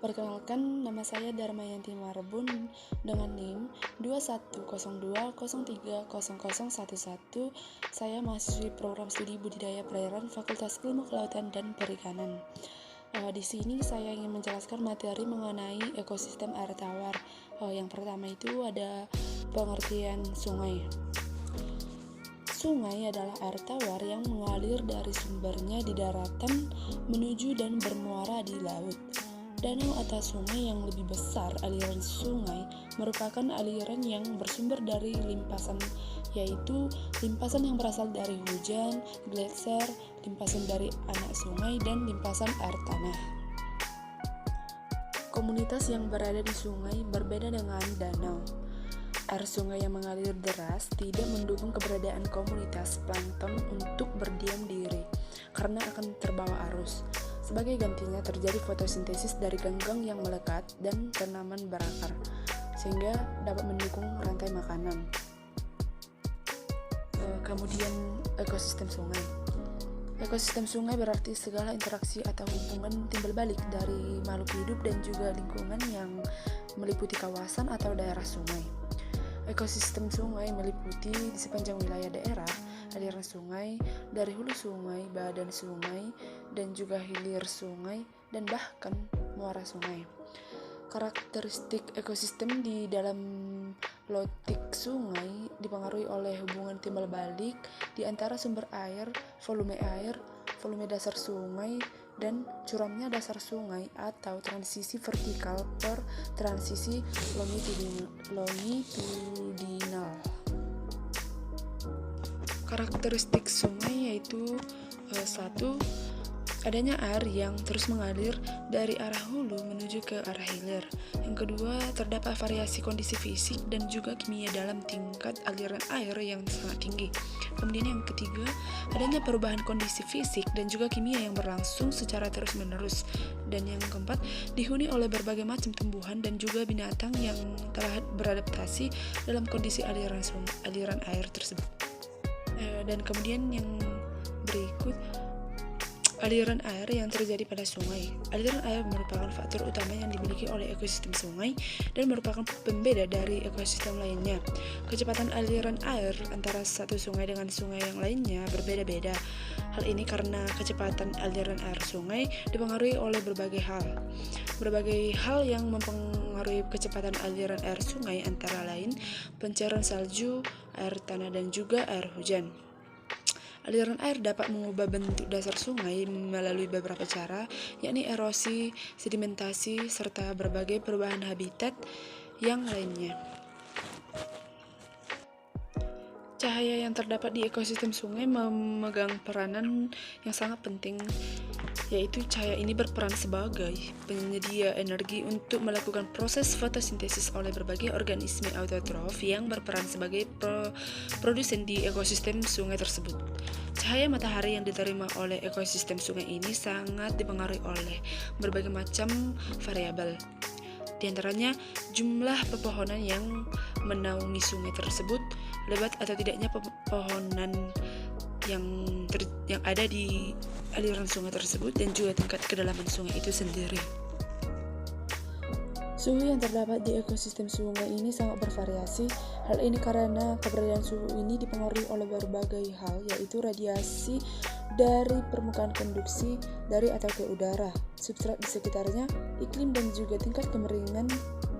Perkenalkan, nama saya Darmayanti Marbun dengan NIM 2102030011. Saya mahasiswi program studi budidaya perairan Fakultas Ilmu Kelautan dan Perikanan. Di sini saya ingin menjelaskan materi mengenai ekosistem air tawar. Yang pertama itu ada pengertian sungai. Sungai adalah air tawar yang mengalir dari sumbernya di daratan menuju dan bermuara di laut. Danau atau sungai yang lebih besar, aliran sungai, merupakan aliran yang bersumber dari limpasan, yaitu limpasan yang berasal dari hujan, gletser, limpasan dari anak sungai, dan limpasan air tanah. Komunitas yang berada di sungai berbeda dengan danau. Air sungai yang mengalir deras tidak mendukung keberadaan komunitas plankton untuk berdiam diri karena akan terbawa arus. Sebagai gantinya terjadi fotosintesis dari ganggang yang melekat dan tanaman berakar, sehingga dapat mendukung rantai makanan. Kemudian ekosistem sungai. Ekosistem sungai berarti segala interaksi atau hubungan timbal balik dari makhluk hidup dan juga lingkungan yang meliputi kawasan atau daerah sungai. Ekosistem sungai meliputi di sepanjang wilayah daerah, aliran sungai, dari hulu sungai, badan sungai, dan juga hilir sungai, dan bahkan muara sungai. Karakteristik ekosistem di dalam lotik sungai dipengaruhi oleh hubungan timbal balik di antara sumber air, volume dasar sungai, dan curamnya dasar sungai atau transisi vertikal per transisi longitudinal. Karakteristik sungai yaitu 1. Adanya air yang terus mengalir dari arah hulu menuju ke arah hilir. Yang kedua, terdapat variasi kondisi fisik dan juga kimia dalam tingkat aliran air yang sangat tinggi. Kemudian yang ketiga, adanya perubahan kondisi fisik dan juga kimia yang berlangsung secara terus-menerus. Dan yang keempat, dihuni oleh berbagai macam tumbuhan dan juga binatang yang telah beradaptasi dalam kondisi aliran air tersebut. Dan kemudian yang berikut, aliran air yang terjadi pada sungai. Aliran air merupakan faktor utama yang dimiliki oleh ekosistem sungai dan merupakan pembeda dari ekosistem lainnya. Kecepatan aliran air antara satu sungai dengan sungai yang lainnya berbeda-beda. Hal ini karena kecepatan aliran air sungai dipengaruhi oleh berbagai hal. Berbagai hal yang mempengaruhi kecepatan aliran air sungai antara lain pencairan salju, air tanah, dan juga air hujan. Aliran air dapat mengubah bentuk dasar sungai melalui beberapa cara, yakni erosi, sedimentasi, serta berbagai perubahan habitat yang lainnya. Cahaya yang terdapat di ekosistem sungai memegang peranan yang sangat penting, yaitu cahaya ini berperan sebagai penyedia energi untuk melakukan proses fotosintesis oleh berbagai organisme autotrof yang berperan sebagai produsen di ekosistem sungai tersebut. Cahaya matahari yang diterima oleh ekosistem sungai ini sangat dipengaruhi oleh berbagai macam variabel. Di antaranya jumlah pepohonan yang menaungi sungai tersebut, lebat atau tidaknya pepohonan yang ada di aliran sungai tersebut, dan juga tingkat kedalaman sungai itu sendiri. Suhu yang terdapat di ekosistem sungai ini sangat bervariasi. Hal ini karena keberadaan suhu ini dipengaruhi oleh berbagai hal, yaitu radiasi dari permukaan konduksi dari atau ke udara, substrat di sekitarnya, iklim, dan juga tingkat kemeringan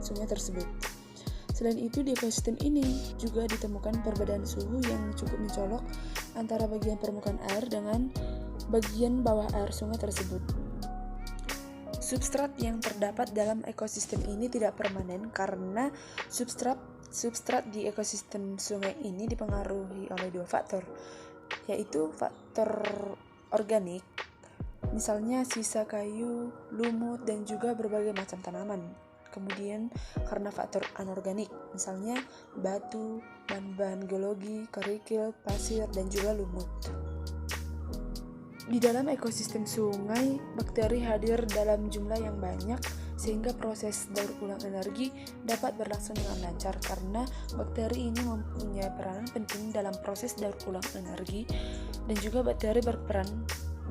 sungai tersebut. Selain itu, di ekosistem ini juga ditemukan perbedaan suhu yang cukup mencolok antara bagian permukaan air dengan bagian bawah air sungai tersebut. Substrat yang terdapat dalam ekosistem ini tidak permanen karena substrat di ekosistem sungai ini dipengaruhi oleh dua faktor, yaitu faktor organik, misalnya sisa kayu, lumut, dan juga berbagai macam tanaman. Kemudian karena faktor anorganik, misalnya batu, bahan-bahan geologi, kerikil, pasir, dan juga lumut. Di dalam ekosistem sungai, bakteri hadir dalam jumlah yang banyak sehingga proses daur ulang energi dapat berlangsung dengan lancar karena bakteri ini mempunyai peranan penting dalam proses daur ulang energi, dan juga bakteri berperan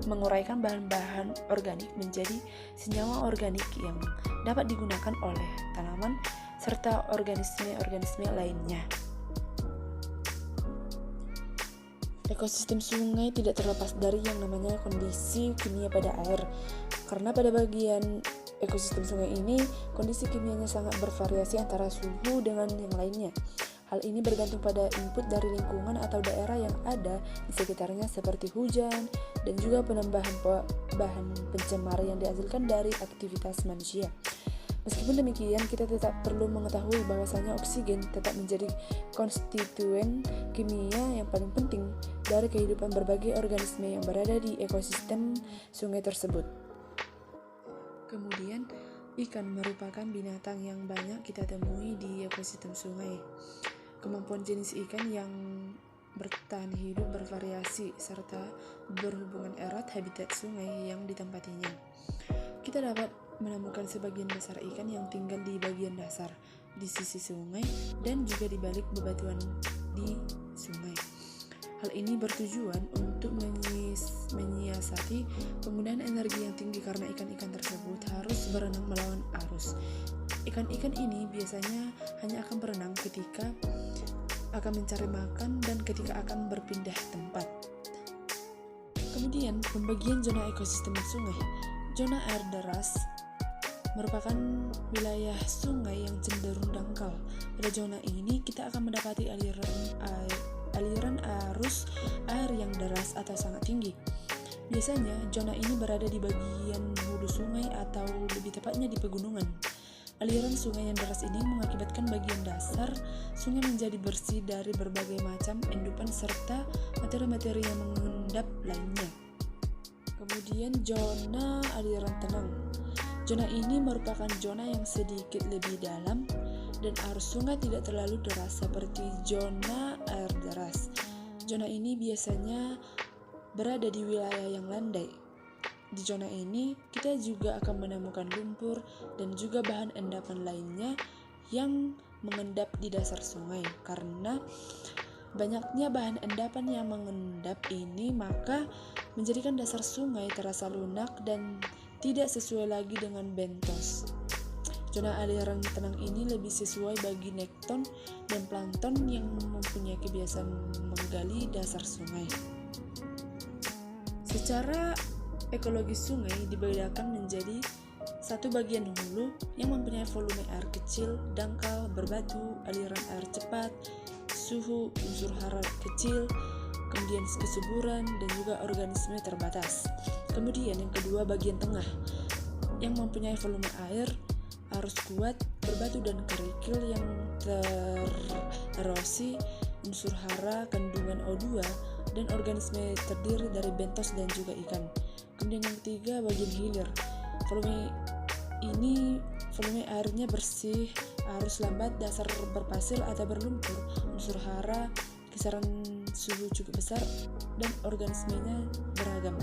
menguraikan bahan-bahan organik menjadi senyawa organik yang dapat digunakan oleh tanaman serta organisme-organisme lainnya. Ekosistem sungai tidak terlepas dari yang namanya kondisi kimia pada air, karena pada bagian ekosistem sungai ini kondisi kimianya sangat bervariasi antara suhu dengan yang lainnya. Hal ini bergantung pada input dari lingkungan atau daerah yang ada di sekitarnya seperti hujan dan juga penambahan bahan pencemar yang dihasilkan dari aktivitas manusia. Meskipun demikian, kita tetap perlu mengetahui bahwasanya oksigen tetap menjadi konstituen kimia yang paling penting dari kehidupan berbagai organisme yang berada di ekosistem sungai tersebut. Kemudian, ikan merupakan binatang yang banyak kita temui di ekosistem sungai. Kemampuan jenis ikan yang bertahan hidup bervariasi serta berhubungan erat habitat sungai yang ditempatinya. Kita dapat menemukan sebagian besar ikan yang tinggal di bagian dasar, di sisi sungai, dan juga di balik bebatuan di sungai. Hal ini bertujuan untuk menyiasati penggunaan energi yang tinggi karena ikan-ikan tersebut harus berenang melawan arus. Ikan-ikan ini biasanya hanya akan berenang ketika akan mencari makan dan ketika akan berpindah tempat. Kemudian, pembagian zona ekosistem sungai. Zona air deras merupakan wilayah sungai yang cenderung dangkal. Pada zona ini kita akan mendapati aliran arus air yang deras atau sangat tinggi. Biasanya zona ini berada di bagian hulu sungai atau lebih tepatnya di pegunungan. Aliran sungai yang deras ini mengakibatkan bagian dasar sungai menjadi bersih dari berbagai macam endupan serta materi-materi yang mengendap lainnya. Kemudian zona aliran tenang. Zona ini merupakan zona yang sedikit lebih dalam dan arus sungai tidak terlalu deras seperti zona air deras. Zona ini biasanya berada di wilayah yang landai. Di zona ini kita juga akan menemukan lumpur dan juga bahan endapan lainnya yang mengendap di dasar sungai. Karena banyaknya bahan endapan yang mengendap ini maka menjadikan dasar sungai terasa lunak dan tidak sesuai lagi dengan bentos. Zona aliran tenang ini lebih sesuai bagi nekton dan plankton yang mempunyai kebiasaan menggali dasar sungai. Secara ekologis sungai dibedakan menjadi satu bagian hulu yang mempunyai volume air kecil, dangkal, berbatu, aliran air cepat, suhu, unsur hara kecil, kemudian kesuburan, dan juga organisme terbatas. Kemudian yang kedua bagian tengah yang mempunyai volume air, arus kuat, berbatu dan kerikil yang tererosi, unsur hara, kandungan O2, dan organisme terdiri dari bentos dan juga ikan. Kemudian yang ketiga bagian hilir. Volume airnya bersih, arus lambat, dasar berpasir atau berlumpur, unsur hara, kisaran suhu cukup besar, dan organismenya beragam.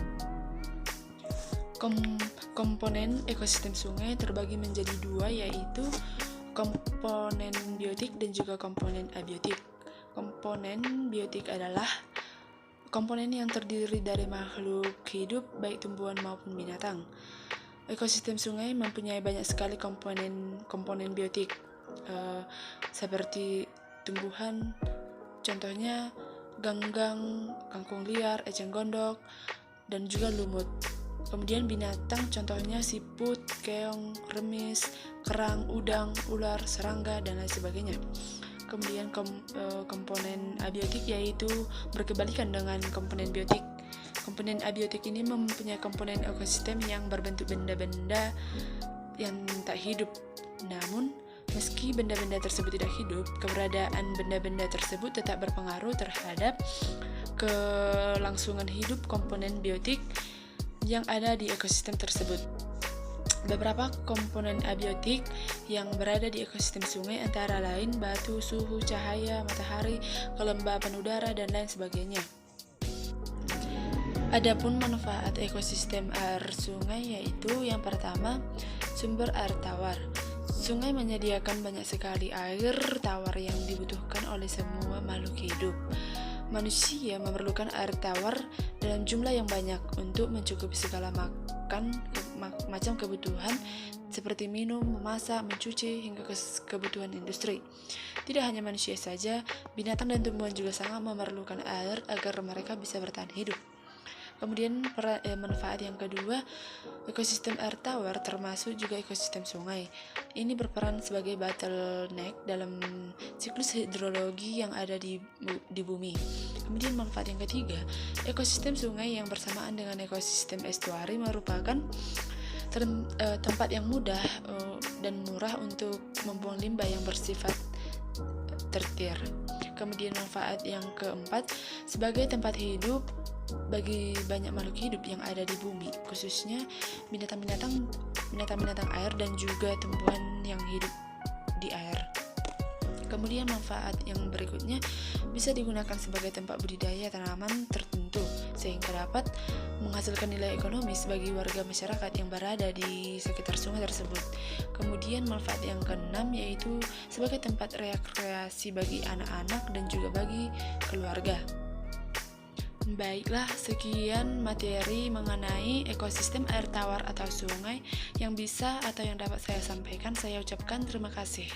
Komponen ekosistem sungai terbagi menjadi dua, yaitu komponen biotik dan juga komponen abiotik. Komponen biotik adalah komponen yang terdiri dari makhluk hidup baik tumbuhan maupun binatang. Ekosistem sungai mempunyai banyak sekali komponen biotik seperti tumbuhan, contohnya ganggang, kangkung liar, eceng gondok, dan juga lumut. Kemudian binatang contohnya siput, keong, remis, kerang, udang, ular, serangga, dan lain sebagainya. Kemudian komponen abiotik yaitu berkebalikan dengan komponen biotik. Komponen abiotik ini mempunyai komponen ekosistem yang berbentuk benda-benda yang tak hidup. Namun, meski benda-benda tersebut tidak hidup, keberadaan benda-benda tersebut tetap berpengaruh terhadap kelangsungan hidup komponen biotik yang ada di ekosistem tersebut. Beberapa komponen abiotik yang berada di ekosistem sungai antara lain batu, suhu, cahaya, matahari, kelembapan udara, dan lain sebagainya. Adapun manfaat ekosistem air sungai yaitu yang pertama, sumber air tawar. Sungai menyediakan banyak sekali air tawar yang dibutuhkan oleh semua makhluk hidup. Manusia memerlukan air tawar dalam jumlah yang banyak untuk mencukupi segala macam kebutuhan seperti minum, memasak, mencuci, hingga kebutuhan industri. Tidak hanya manusia saja, binatang dan tumbuhan juga sangat memerlukan air agar mereka bisa bertahan hidup. Kemudian manfaat yang kedua, ekosistem air tawar termasuk juga ekosistem sungai. Ini berperan sebagai bottleneck dalam siklus hidrologi yang ada di bumi. Kemudian manfaat yang ketiga, ekosistem sungai yang bersamaan dengan ekosistem estuari merupakan tempat yang mudah dan murah untuk membuang limbah yang bersifat tertiar. Kemudian manfaat yang keempat, sebagai tempat hidup bagi banyak makhluk hidup yang ada di bumi, khususnya binatang-binatang air dan juga tumbuhan yang hidup di air. Kemudian manfaat yang berikutnya, bisa digunakan sebagai tempat budidaya tanaman tertentu sehingga dapat menghasilkan nilai ekonomis bagi warga masyarakat yang berada di sekitar sungai tersebut. Kemudian manfaat yang keenam yaitu sebagai tempat rekreasi bagi anak-anak dan juga bagi keluarga. Baiklah, sekian materi mengenai ekosistem air tawar atau sungai yang bisa atau yang dapat saya sampaikan. Saya ucapkan terima kasih.